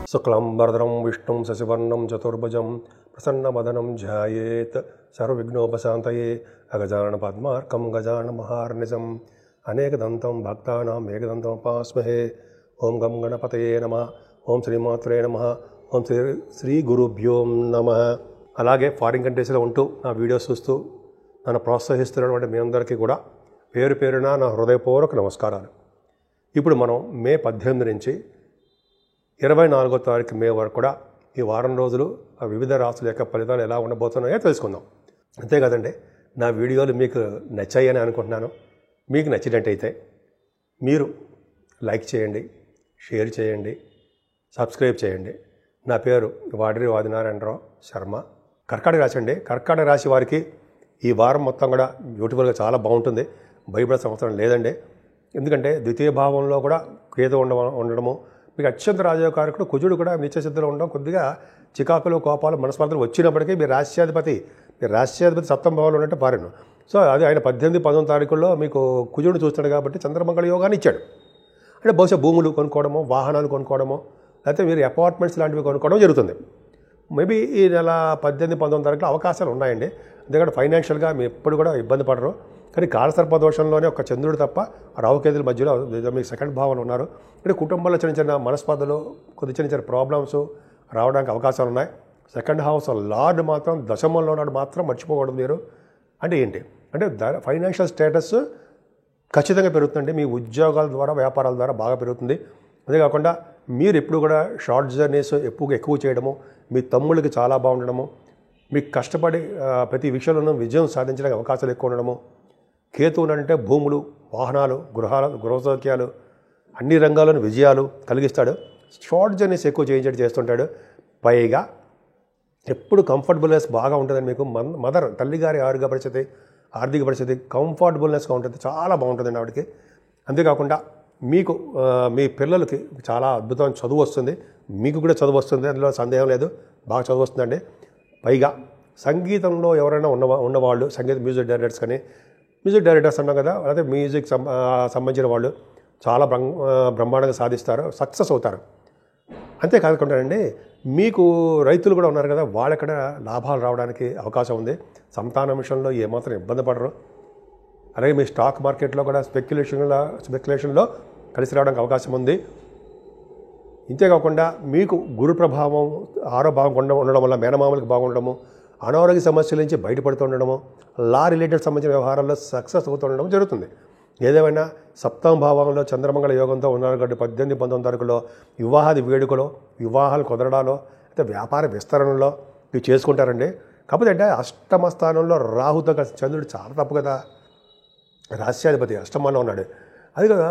శుక్లాంబరధరం విష్ణుం శశివర్ణం చతుర్భుజం ప్రసన్నవదనం ధ్యాయేత్ సర్వవిఘ్నోపశాంతయే అగజానన పద్మార్కం గజానన మహార్నిశం అనేకదంతం భక్తానాం ఏకదంతం ఉపాస్మహే. ఓం గం గణపతయే నమః. ఓం శ్రీమాత్రే నమః. ఓం శ్రీ గురుభ్యో నమః. అలాగే ఫారిన్ కంట్రీస్లో ఉంటూ నా వీడియోస్ చూస్తూ నన్ను ప్రోత్సహిస్తున్నటువంటి మీ అందరికీ కూడా పేరు పేరున నా హృదయపూర్వక నమస్కారాలు. ఇప్పుడు మనం మే 18 నుంచి 24వ తారీఖు మే వరకు కూడా ఈ వారం రోజులు ఆ వివిధ రాశుల యొక్క ఫలితాలు ఎలా ఉండబోతున్నాయో తెలుసుకుందాం. అంతే కదండి, నా వీడియోలు మీకు నచ్చాయని అనుకుంటున్నాను. మీకు నచ్చినట్టయితే మీరు లైక్ చేయండి, షేర్ చేయండి, సబ్స్క్రైబ్ చేయండి. నా పేరు వాడిరి ఆదినారాయణరావు శర్మ. కర్కాటక రాశి అండి. కర్కాటక రాశి వారికి ఈ వారం మొత్తం కూడా బ్యూటిఫుల్గా చాలా బాగుంటుంది. భయపడే సంవత్సరం లేదండి. ఎందుకంటే ద్వితీయ భావంలో కూడా కేతు ఉండడము, మీకు అత్యంత రాజయోగకారకుడు కుజుడు కూడా నిత్యసిద్ధిలో ఉండడం, కొద్దిగా చికాకులు కోపాలు మనస్పర్ధలు వచ్చినప్పటికీ మీ రాష్ట్రాధిపతి సప్తమ భావంలో ఉన్నట్టు పారాను. సో అది ఆయన 18, 19 తారీఖుల్లో మీకు కుజుడు చూస్తాడు కాబట్టి చంద్రమంగళ యోగాన్ని ఇచ్చాడు. అంటే బహుశా భూములు కొనుక్కోవడము, వాహనాలు కొనుక్కోవడము, లేకపోతే మీరు అపార్ట్మెంట్స్ లాంటివి కొనుక్కోవడం జరుగుతుంది. మేబీ ఈ నెల 18, 19 తారీఖులో అవకాశాలు ఉన్నాయండి. ఎందుకంటే ఫైనాన్షియల్గా మీరు ఎప్పుడు కూడా ఇబ్బంది పడరు. కానీ కాలసర్ప దోషంలోనే ఒక చంద్రుడు తప్ప రాహుకేతుల మధ్యలో మీకు సెకండ్ భావన ఉన్నారు. అంటే కుటుంబంలో చిన్న చిన్న మనస్పర్ధలు, కొద్ది చిన్న చిన్న ప్రాబ్లమ్స్ రావడానికి అవకాశాలు ఉన్నాయి. సెకండ్ హౌస్ లార్డ్ మాత్రం దశమంలో ఉన్నాడు మాత్రం మర్చిపోకూడదు మీరు. అంటే ఏంటి అంటే ఫైనాన్షియల్ స్టేటస్ ఖచ్చితంగా పెరుగుతుందండి. మీ ఉద్యోగాల ద్వారా, వ్యాపారాల ద్వారా బాగా పెరుగుతుంది. అంతేకాకుండా మీరు ఎప్పుడు కూడా షార్ట్ జర్నీస్ ఎక్కువ చేయడము, మీ తమ్ముళ్ళకి చాలా బాగుండడము, మీకు కష్టపడి ప్రతి విషయంలోనూ విజయం సాధించడానికి అవకాశాలు ఎక్కువ ఉండడము. కేతు అంటే భూములు, వాహనాలు, గృహ సౌఖ్యాలు, అన్ని రంగాల్లోనూ విజయాలు కలిగిస్తాడు. షార్ట్ జర్నీస్ ఎక్కువ చేస్తుంటాడు. పైగా ఎప్పుడు కంఫర్టబుల్నెస్ బాగా ఉంటుందని మీకు మదర్ తల్లిగారి ఆర్థిక పరిస్థితి కంఫర్టబుల్నెస్గా ఉంటుంది. చాలా బాగుంటుందండి ఆవిడకి. అంతేకాకుండా మీకు మీ పిల్లలకి చాలా అద్భుతమైన చదువు వస్తుంది. మీకు కూడా చదువు వస్తుంది, అందులో సందేహం లేదు. బాగా చదువు వస్తుందండి. పైగా సంగీతంలో ఎవరైనా ఉన్నవాళ్ళు, మ్యూజిక్ డైరెక్టర్స్ అన్నాం కదా, అలాగే మ్యూజిక్ సంబంధించిన వాళ్ళు చాలా బ్రహ్మాండంగా సాధిస్తారు, సక్సెస్ అవుతారు. అంతేకాకుండానండి, మీకు రైతులు కూడా ఉన్నారు కదా, వాళ్ళక్కడ లాభాలు రావడానికి అవకాశం ఉంది. సంతాన విషయంలో ఏమాత్రం ఇబ్బంది పడరు. అలాగే మీ స్టాక్ మార్కెట్లో కూడా స్పెక్యులేషన్లో కలిసి రావడానికి అవకాశం ఉంది. ఇంతేకాకుండా మీకు గురు ప్రభావం 6వ భావం ఉండడం వల్ల మేనమామలకు బాగుండడము, అనారోగ్య సమస్యల నుంచి బయటపడుతుండడము, లా రిలేటెడ్ సంబంధించిన వ్యవహారాల్లో సక్సెస్ అవుతుండడం జరుగుతుంది. ఏదేమైనా సప్తమ భావంలో చంద్రమంగళ యోగంతో ఉన్నారు కాబట్టి 18, 19 తారీఖులో వివాహాది వేడుకలో, వివాహాలు కుదరడాలో, అయితే వ్యాపార విస్తరణలో ఇవి చేసుకుంటారండి. కాకపోతే అంటే అష్టమ స్థానంలో రాహుతో కలిసి చంద్రుడు చాలా తప్పు కదా. రాష్ట్రాధిపతి అష్టమంలో ఉన్నాడు. అది కదా,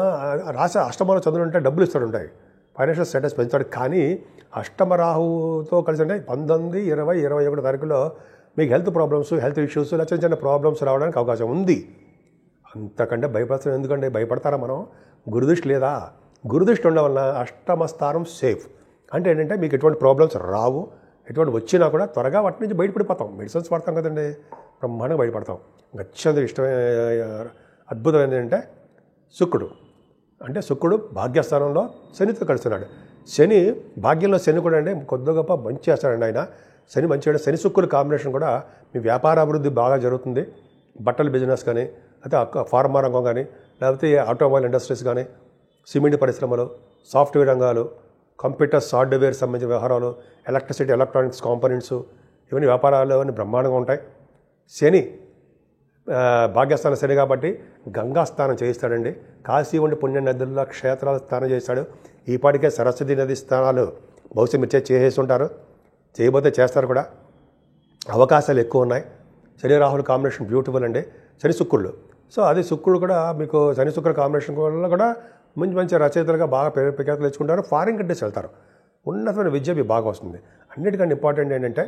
అష్టమంలో చంద్రుడు అంటే డబ్బులు ఇస్తాడు ఉంటాయి, ఫైనాన్షియల్ స్టేటస్ పెంచుతాడు. కానీ అష్టమ రాహుతో కలిసి అంటే 19, 20, 21 తారీఖులో మీకు హెల్త్ ఇష్యూస్ ఇలా చిన్న చిన్న ప్రాబ్లమ్స్ రావడానికి అవకాశం ఉంది. అంతకంటే భయపడతాం ఎందుకంటే భయపడతారా మనం? గురుదృష్టి లేదా? గురుదృష్టి ఉండడం వల్ల అష్టమ స్థానం సేఫ్. అంటే ఏంటంటే మీకు ఎటువంటి ప్రాబ్లమ్స్ రావు. ఎటువంటి వచ్చినా కూడా త్వరగా వాటి నుంచి బయటపడిపోతాం. మెడిసిన్స్ వాడతాం కదండి, బ్రహ్మాండంగా బయటపడతాం. అత్యంత ఇష్టమైన అద్భుతమైనది ఏంటంటే శుక్రుడు భాగ్యస్థానంలో శనితో కలుస్తున్నాడు. శని భాగ్యంలో శని కూడా అండి కొద్ది గొప్ప మంచి చేస్తాడండి ఆయన. శని మంచి చేయడం, శని శుక్రుల కాంబినేషన్ కూడా మీ వ్యాపార అభివృద్ధి బాగా జరుగుతుంది. బట్టల బిజినెస్ కానీ, అయితే ఫార్మా రంగం కానీ, లేకపోతే ఆటోమొబైల్ ఇండస్ట్రీస్ కానీ, సిమెంట్ పరిశ్రమలు, సాఫ్ట్వేర్ రంగాలు, కంప్యూటర్ హార్డ్వేర్ సంబంధించిన వ్యవహారాలు, ఎలక్ట్రిసిటీ, ఎలక్ట్రానిక్స్ కాంపోనెంట్స్, ఇవన్నీ వ్యాపారాలు అవన్నీ బ్రహ్మాండంగా ఉంటాయి. శని భాగ్యస్థానం శని కాబట్టి గంగా స్నానం చేయిస్తాడండి. కాశీ వంటి పుణ్య నదుల్లో క్షేత్రాలు స్నానం చేస్తాడు. ఈపాటికే సరస్వతి నది స్నానాలు బహుశా మీరు చేసేసి ఉంటారు, చేయబోతే చేస్తారు కూడా. అవకాశాలు ఎక్కువ ఉన్నాయి. శని రాహుల్ కాంబినేషన్ బ్యూటిఫుల్ అండి. శని శుక్రుడు, సో అది శుక్రుడు కూడా మీకు శని శుక్ర కాంబినేషన్ వల్ల కూడా మంచి రచయితలుగా బాగా ప్రఖ్యాతులు తెచ్చుకుంటారు. ఫారిన్ కంట్రీస్ వెళ్తారు. ఉన్నతమైన విద్య మీకు బాగా వస్తుంది. అన్నిటికంటే ఇంపార్టెంట్ ఏంటంటే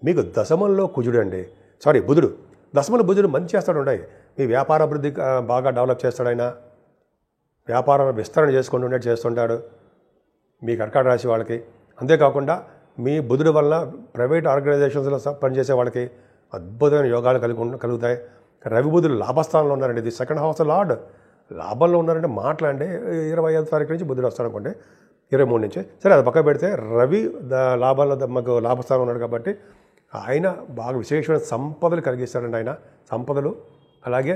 మీకు దశమంలో బుధుడు దశమంలో బుధుడు మంచి చేస్తాడు ఉంటాయి. మీ వ్యాపార అభివృద్ధి బాగా డెవలప్ చేస్తాడు ఆయన. వ్యాపారం విస్తరణ చేసుకుంటూ చేస్తుంటాడు మీ కర్కాటక రాశి వాళ్ళకి. అంతేకాకుండా మీ బుధుడు వల్ల ప్రైవేట్ ఆర్గనైజేషన్స్లో పనిచేసే వాళ్ళకి అద్భుతమైన యోగాలు కలుగుతాయి. రవి బుధుడు లాభస్థానంలో ఉన్నారండి. ఇది సెకండ్ హౌస్ లార్డ్ లాభంలో ఉన్నారంటే మాట్లాడండి. 25వ తారీఖు నుంచి బుధుడు వస్తాడు అనుకోండి. 23 నుంచి. సరే అది పక్క పెడితే రవి మాకు లాభస్థానం ఉన్నాడు కాబట్టి ఆయన బాగా విశేషమైన సంపదలు కలిగిస్తాడండి. ఆయన సంపదలు, అలాగే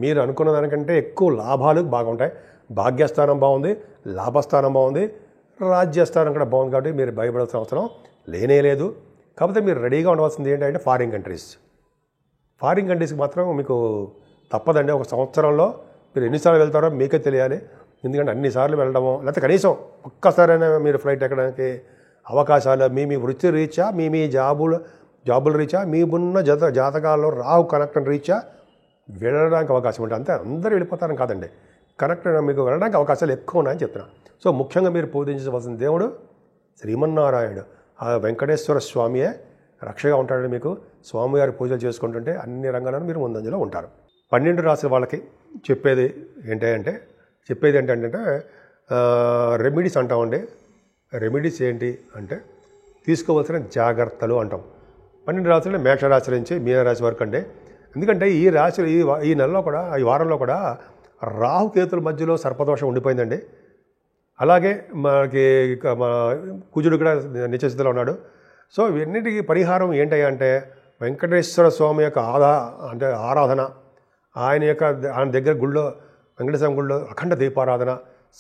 మీరు అనుకున్న దానికంటే ఎక్కువ లాభాలు బాగుంటాయి. భాగ్యస్థానం బాగుంది, లాభస్థానం బాగుంది, రాజ్యస్థానం కూడా బాగుంది. కాబట్టి మీరు భయపడాల్సిన అవసరం లేనే లేదు. కాకపోతే మీరు రెడీగా ఉండవలసింది ఏంటంటే ఫారిన్ కంట్రీస్కి మాత్రం మీకు తప్పదండి. ఒక సంవత్సరంలో మీరు ఎన్నిసార్లు వెళ్తారో మీకే తెలియాలి. ఎందుకంటే అన్నిసార్లు వెళ్ళడము, లేకపోతే కనీసం ఒక్కసారైనా మీరు ఫ్లైట్ ఎక్కడానికి అవకాశాలు మీ వృత్తి రీత్యా, మీ జాబుల రీత్యా, మీ ఉన్న జాతకాల్లో రాహు కనెక్షన్ రీత్యా వెళ్ళడానికి అవకాశం ఉంటుంది. అంతే, అందరూ వెళ్ళిపోతారని కాదండి. మీకు వెళ్ళడానికి అవకాశాలు ఎక్కువ ఉన్నాయని చెప్తున్నాను. సో ముఖ్యంగా మీరు పూజించవలసిన దేవుడు శ్రీమన్నారాయణుడు. ఆ వెంకటేశ్వర స్వామియే రక్షగా ఉంటాడని మీకు స్వామివారి పూజలు చేసుకుంటుంటే అన్ని రంగాలను మీరు ముందంజలో ఉంటారు. 12 రాశుల వాళ్ళకి చెప్పేది ఏంటంటే రెమెడీస్ అంటామండి. రెమెడీస్ ఏంటి అంటే తీసుకోవాల్సిన జాగ్రత్తలు అంటాం. 12 రాశులు మేషరాశి నుంచి మీనరాశి వరకు అండి. ఎందుకంటే ఈ రాశులు ఈ నెలలో కూడా, ఈ వారంలో కూడా రాహుకేతుల మధ్యలో సర్పదోషం ఉండిపోయిందండి. అలాగే మనకి కుజుడు కూడా నిత్యస్థితిలో ఉన్నాడు. సో ఇవన్నిటికీ పరిహారం ఏంటయ్యా అంటే వెంకటేశ్వర స్వామి యొక్క ఆరాధన, ఆయన దగ్గర గుళ్ళో, వెంకటేశ్వర గుళ్ళో అఖండ దీపారాధన,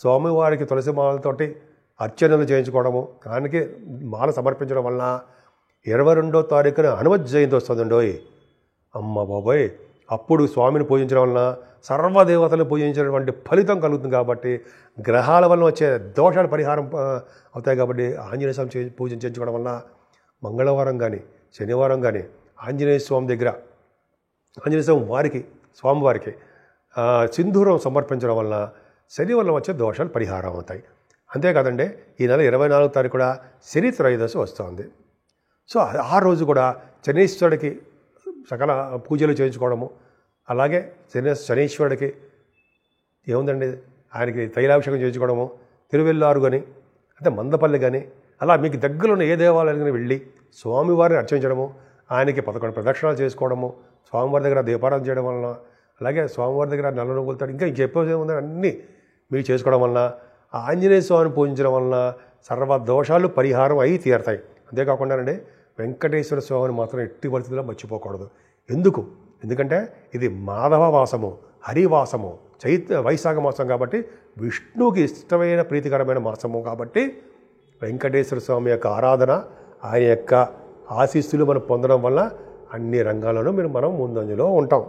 స్వామివారికి తులసి మాలతోటి అర్చనలు చేయించుకోవడము, ఆయనకి మాల సమర్పించడం వలన 22వ తారీఖున హనుమత్ జయంతి వస్తుందండోయ్. అమ్మ బాబోయ్, అప్పుడు స్వామిని పూజించడం వలన సర్వదేవతలు పూజించినటువంటి ఫలితం కలుగుతుంది. కాబట్టి గ్రహాల వలన వచ్చే దోషాలు పరిహారం అవుతాయి. కాబట్టి ఆంజనేయ స్వామి పూజన చేయించుకోవడం వలన మంగళవారం కానీ శనివారం కానీ ఆంజనేయ స్వామి దగ్గర స్వామివారికి సింధూరం సమర్పించడం వలన శని వల్ల వచ్చే దోషాలు పరిహారం అవుతాయి. అంతేకాదండి, ఈ నెల 24వ తారీఖు కూడా శని త్రయోదశి వస్తుంది. సో ఆ రోజు కూడా శనీశ్వరుడికి సకల పూజలు చేయించుకోవడము, అలాగే శనీశ్వరుడికి ఏముందండి ఆయనకి తైలాభిషేకం చేయించుకోవడము, తిరువెల్లారు కానీ అంటే మందపల్లి కానీ అలా మీకు దగ్గరలో ఉన్న ఏ దేవాలయానికి వెళ్ళి స్వామివారిని అర్చించడము, ఆయనకి 11 ప్రదక్షిణాలు చేసుకోవడము, స్వామివారి దగ్గర దీపారాధన చేయడం వలన, అలాగే స్వామివారి దగ్గర నల్ల నువ్వులతో ఇంకా చెప్పేది ఏముందని అన్నీ మీరు చేసుకోవడం వలన, ఆంజనేయ స్వామిని పూజించడం వలన సర్వ దోషాలు పరిహారం అయి తీరుతాయి. అంతేకాకుండానండి వెంకటేశ్వర స్వామిని మాత్రం ఎట్టి పరిస్థితుల్లో మర్చిపోకూడదు. ఎందుకంటే ఇది మాధవ వాసము, హరివాసము, వైశాఖ మాసం కాబట్టి విష్ణువుకి ఇష్టమైన ప్రీతికరమైన మాసము. కాబట్టి వెంకటేశ్వర స్వామి యొక్క ఆరాధన, ఆయన యొక్క ఆశీస్సులు మనం పొందడం వల్ల అన్ని రంగాల్లోనూ మనం ముందంజలో ఉంటాం.